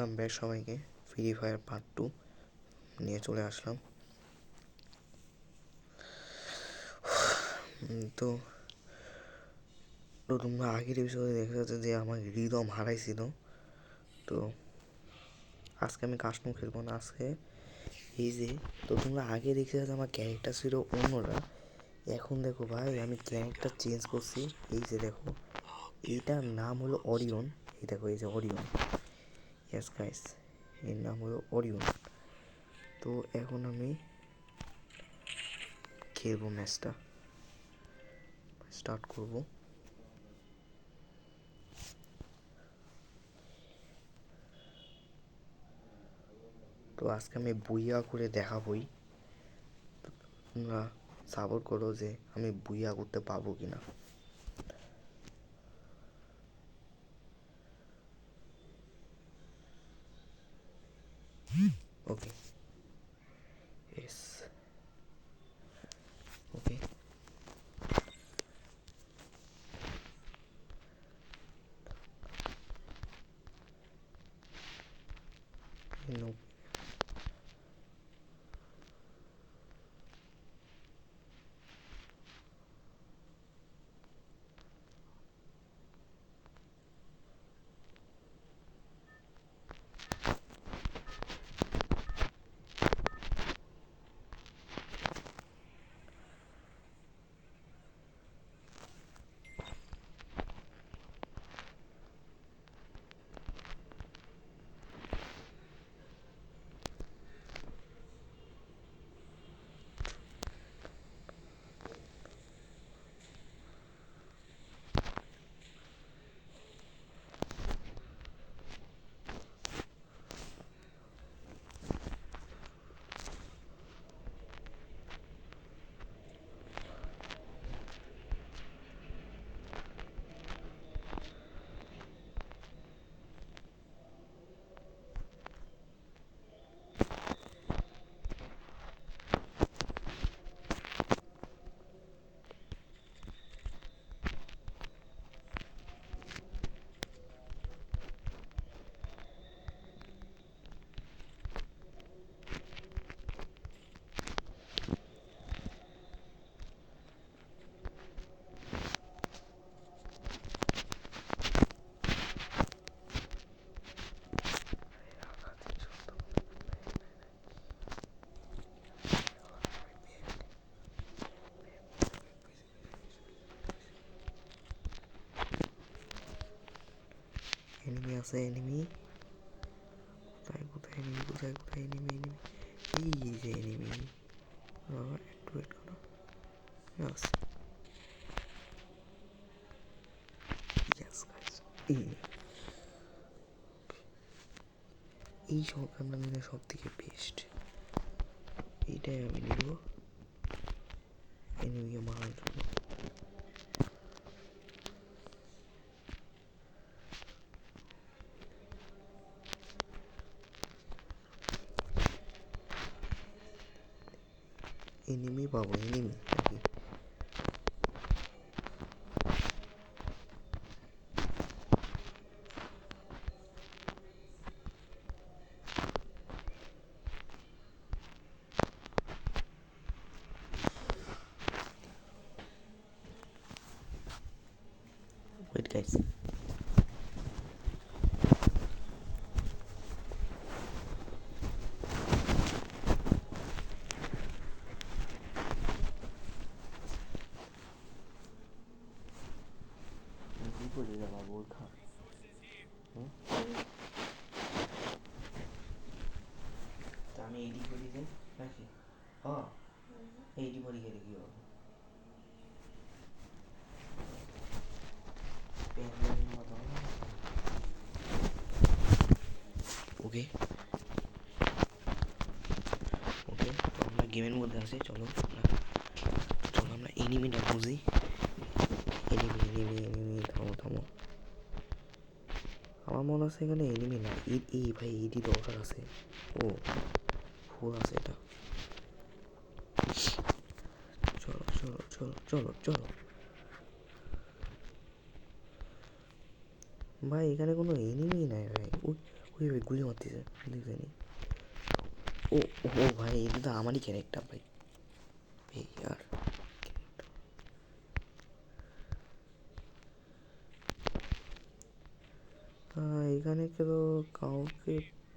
Welcome back সবাইকে। Free fire part 2 নিয়ে চলে আসলাম। তো তোমরা আগের এপিসোডে দেখা যাচ্ছে যে আমার রিদম হারাইছিল। তো আজকে আমি কাস্টম খেলবো না। আজকে এই যে তোমরা আগে দেখে যাচ্ছে আমার ক্যারেক্টার ছিল অন্যরা, এখন দেখো ভাই আমি ক্যারেক্টার চেঞ্জ করছি। এই যে দেখো, এইটার নাম হলো অরিয়ন। এই দেখো, এই যে অরিয়ন। ইয়েস গাইস, এর নাম হলো অরিয়ন। তো এখন আমি খেলবো, ম্যাচটা স্টার্ট করব। তো আজকে আমি বুইয়া করে দেখাবই। তোমরা সাপোর্ট করো যে আমি বুইয়া করতে পারবো কিনা। ওকে, ইয়েস, ওকে। নো, এনিমি আছে, এনিমি কোথায় কোথায় এনিমি, কোথায় কোথায় এনিমি, এনিমি এই যে এনিমি। একটু ওয়েট করো। Yes, yes guys. এই শটগানটা নিলে সব থেকে বেস্ট। এইটাই আমি নিব এনিমিকে মারার জন্য। এনিমি পাবো, এনিমি নাকি? ওয়েট গাইস, বিপদে যাওয়া বোরখা। তা আমি এইটি করি যে নাকি? হ্যাঁ, এইটি করি গেলে কি হবে? ওকে ওকে, তো আমরা গেমের মধ্যে আছি। চলো চলো আমরা এনিমিটা খুঁজি। এনিমি এনিমি এনিমি, থামো থামো। আমার মনে আছে এখানে এনিমি না। এই ভাই এইটি দরকার আছে। ও ফুল আছে এটা। চলো চলো চলো চলো চলো ভাই, এখানে কোনো এনিমি নাই ভাই। ওই ওই ভাই গুলি মারতেছে, দেখছেনি? ও ও ভাই, এটা তো আমারই ক্যারেক্টার ভাই। এই আর এখানে কেউ কাউকে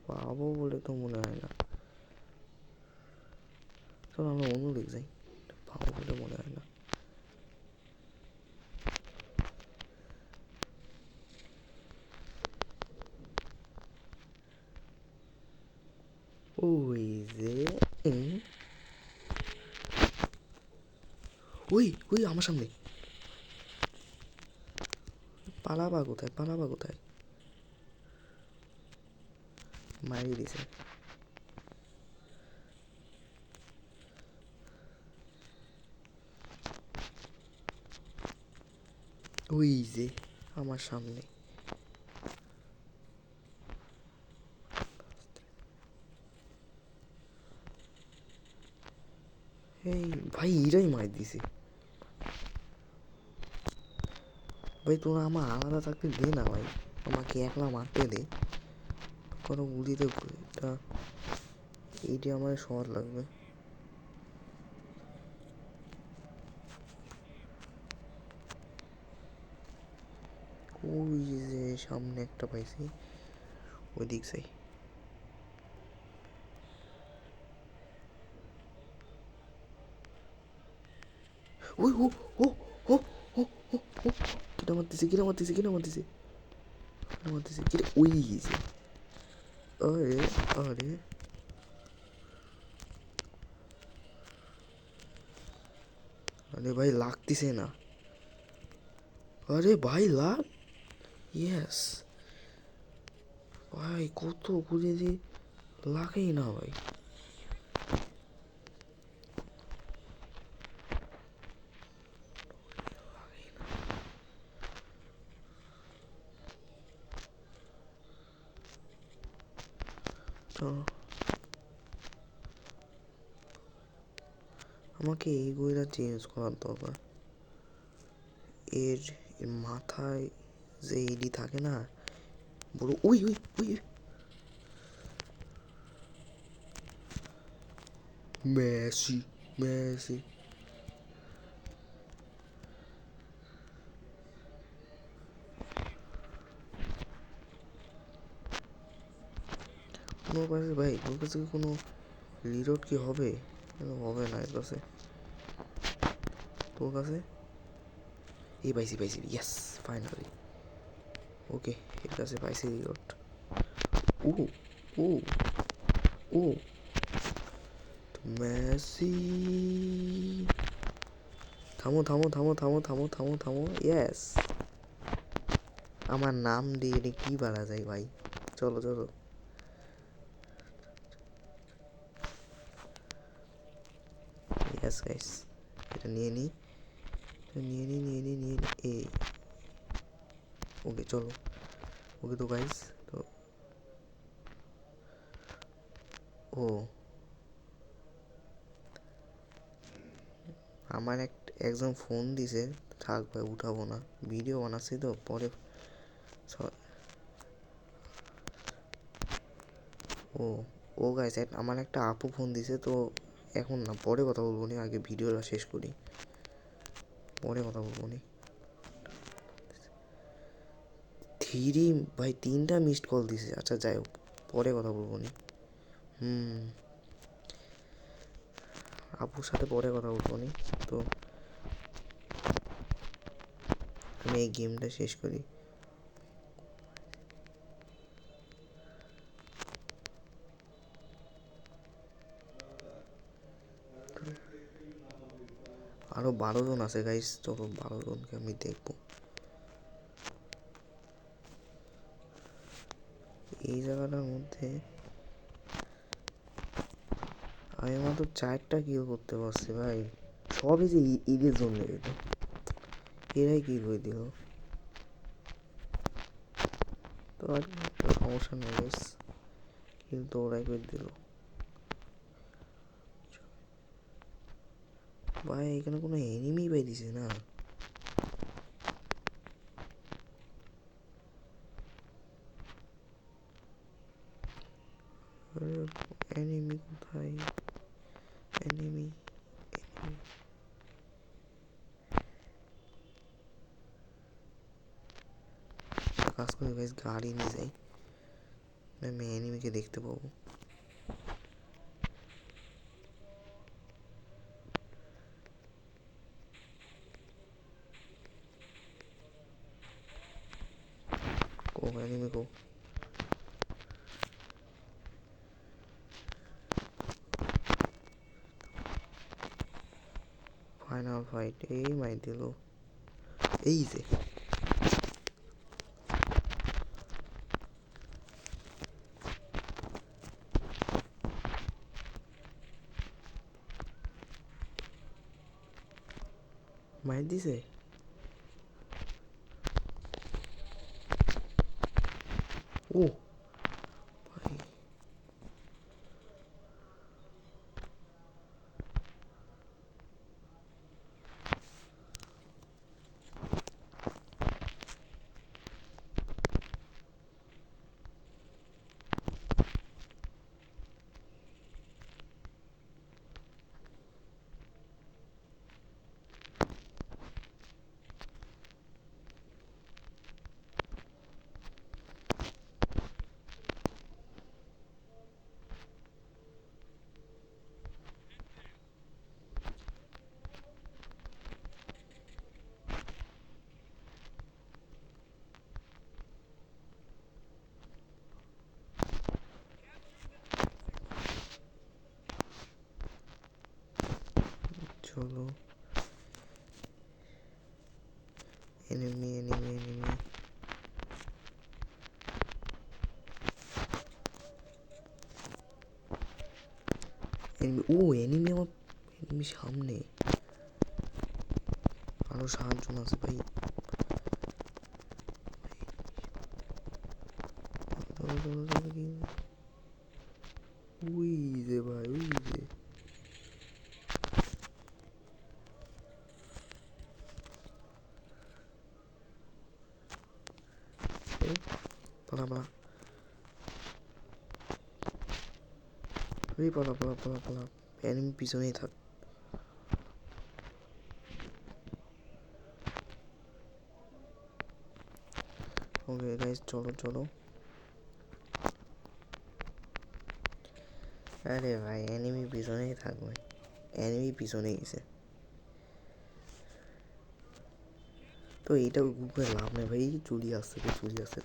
পাবো বলে তো মনে হয় না। চলো আমরা অন্য দিক যাই, পাবো বলে মনে হয় না। ওই যে ওই ওই আমার সামনে। পালাবা কোথায়, পালাবা কোথায়? মারিয়ে দিছে। ওই যে আমার সামনে। এই ভাই এরাই মার দিছে ভাই। তোরা আমার আলাদা থাকতে দে না ভাই, আমাকে একলা মারতে দে। কোনো গুলিতে এটা এইটি আমার শহর লাগবে। ওই যে সামনে একটা পাইছি, ওই দিক যাই। ওই ও ও ও ও ও ও কিটা মারতেছে, কিটা মারতেছে, কিটা মারতেছে, কিটা মারতেছে, কিটা ওই গেছে। আরে আরে আরে ভাই লাগতেছে না। আরে ভাই লাগ, ইয়েস ভাই, কত ঘুরে দিয়ে লাগেই না ভাই। তো আমাকে এই বইটা চেঞ্জ করার দরকার। এর এর মাথায় যে এডি থাকে না বড়, ওই ওই ওই মেসি মেসি। কোনো কাছে ভাই, ওর কাছে কি কোনো রিলোড কি হবে? হবে না এর কাছে। তোর কাছে এই পাইছি পাইছি, ইয়েস ফাইনালি। ওকে, এর কাছে পাইছি রিলোড। ও ও ও মেসি, থামো থামো থামো থামো থামো থামো থামো, ইয়েস। আমার নাম দিয়ে এটা কি বাড়া যায় ভাই? চলো চলো। ইয়েস গাইস, এটা নিয়ে নিই, নিয়ে নিই নিয়ে নিই নিয়ে নিই। এই ওকে চলো। ওকে তো গাইস, তো ও আমার একজন ফোন দিছে, থাক ভাই উঠাবো না, ভিডিও বানাচ্ছি তো পরে। ও ও গাইস, আমার একটা আপু ফোন দিছে তো, এখন না, পরে কথা বলবো নি, আগে ভিডিওটা শেষ করি, পরে কথা বলবো নি। থ্রি ভাই, 3টা মিসড কল দিছে। আচ্ছা যাই হোক, পরে কথা বলবো নি। আপুর সাথে পরে কথা বলবো নি। তো আমি এই গেমটা শেষ করি। আরো 12 জন আছে গাইস, চলো 12 জনকে আমি দেখবো। এই জায়গাটার মধ্যে আমি মাত্র 4টা কিল করতে পারছি ভাই, সবই যে ঈদের জন্য এলো। এরাই কিল করে দিল, তো আর সমস্যা নেই গাইস, কিন্তু ওরাই করে দিল ভাই। এখানে কোনো এনিমি পাইতেছে না। এনিমি কোথায়? এনিমি কাজ করে গাইস, গাড়ি নিয়ে যাই, আমি এনিমিকে দেখতে পাবো। को एनिमी को ফাইনাল ফাইট এই মাই দিল, এই যে মাইর দিছে। ও ভাই চলো এনিমি এনিমি এনিমি এনিমি ও এনিমি আমার এনিমি সামনে, আরো সাতজন আছে ভাই। ওই যে ভাই ওই যে পালা পালা পালা পালা পালা পালা, এনিমি পিছনেই থাক। ওকে গাইস চলো চলো। আরে ভাই এনিমি পিছনেই থাকবে, এনিমি পিছনে গেছে। তো এইটা গ্রুপে লাভ নেই ভাই, চুরি আসছে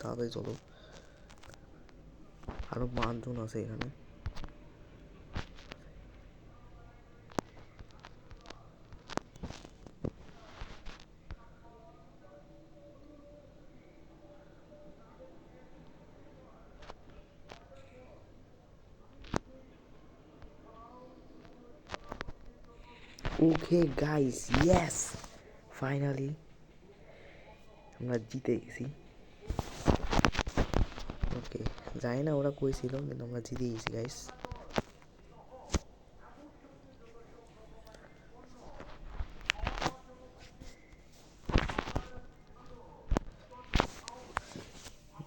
তাড়াতাড়ি চলো, আরো 5 জন আছে এখানে। ওকে গাইস ইয়েস, ফাইনালি আমরা জিতে গেছি। ওকে জানি না ওরা কই ছিল, কিন্তু আমরা জিতে গেছি গাইস।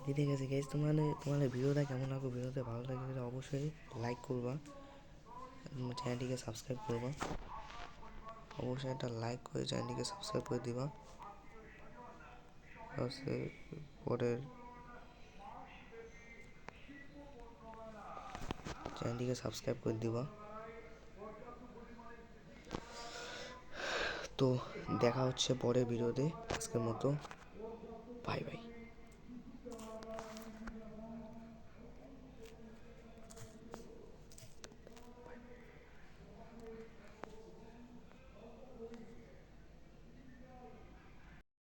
জিতে গেছি গাইস। তোমাদের ভিডিওটা কেমন লাগবে? ভিডিওতে ভালো লাগলে অবশ্যই লাইক করবা, চ্যানেলটিকে সাবস্ক্রাইব করবা, অবশ্যই একটা লাইক করে চ্যানেলটিকে সাবস্ক্রাইব করে দিবা। পরের চ্যানেলটিকে সাবস্ক্রাইব করে দিবা। তো দেখা হচ্ছে পরের ভিডিওতে, আজকের মতো বাই বাই।